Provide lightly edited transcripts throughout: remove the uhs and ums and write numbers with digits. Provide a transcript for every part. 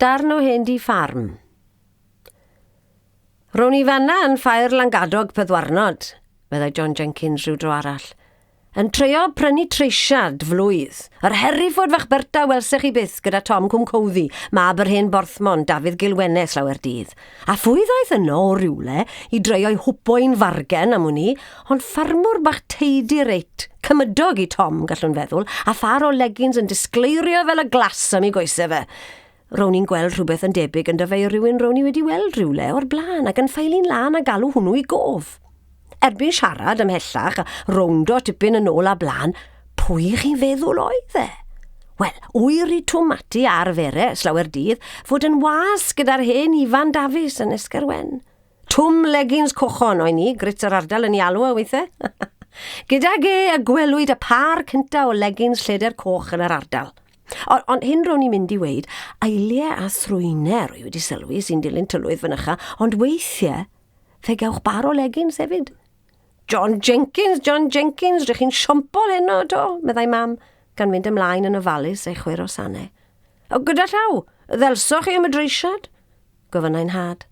Darn o hen di ffarm. Ro'n i fanna yn ffair Langadog Pedwarnod, meddai John Jenkins rhyw dro arall. Yn treio prynu treisiad flwydd. Yr Hereford fach Berta welsech chi byth gyda Tom Cwm Cowddi, mab yr hen Borthmon, Dafydd Gilwenes lawer dydd. A phwy ddaeth yno o rywle i dreio'i hwpoi'n fargen am hwnni, ond ffarmwr bach teidi reit, cymydog i Tom gallwn feddwl, a phar o legins yn disgleirio fel y glas am ei goesau fe. Ro'n i'n gweld rhywbeth yn debyg yn dyfeu rhywun ro'n i wedi weld rhywle o'r blaen ac yn ffeili'n lan a galw hwnnw i gof. Erbyn siarad ymhellach a rowndo tipyn yn ôl a blaen, pwy chi'n feddwl oedd e? Wel, wyr i tomati ar fere slawer dydd fod yn was gyda'r hen Ifan Dafis yn Esgerwen. Twm legins cochon o'i ni, grits yr ardal yn ei alw a weithio. Gydag y gwelwyd y par cynta o legins lleder coch yn yr ardal. Ond hyn ro'n i'n mynd i weid, eiliau a thrwynau rwy wedi sylwi sy'n dilyn tylwydd fynycha, ond weithiau, fe gewch bar o legins hefyd. John Jenkins, rydych chi'n siompol heno do, meddai mam, gan fynd ymlaen yn ofalus ei chwer o sanau. O, gyda llaw, ddelswch chi am y dreisiad? Gofynnau'n had.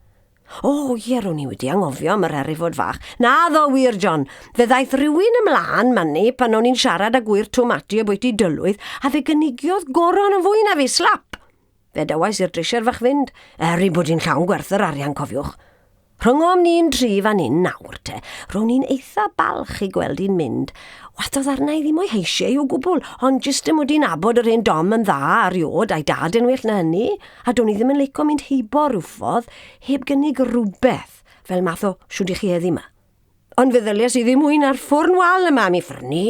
O, ie, ro'n i wedi angofio am yr Hereford fach. Na ddo wir, John, fe ddaeth rhywun ymlaen manni pan o'n i'n siarad â gwir tomati o bwyty dylwydd a fe gynigiodd goron yn fwy na fi, slap. Fe dywais i'r dreisiad fach fynd, i bod i'n llawn gwerth yr arian, cofiwch. Rhyngom ni'n tri fan hyn nawr te, ro'n i'n eitha balch i gweld i'n mynd. Watodd arna i ddim o'i heisiau o gwbl, ond jyst ym mod i'n abod yr hen dom yn dda ar iod a'i dad yn well na hynny, a do'n i ddim yn leico mynd heibo rwffodd, heb gynnig rhywbeth, fel math o siwd i chi heddi yma. Ond fe ddylias i ddim mwyn ar ffwrn wal yma mi ffyrnu.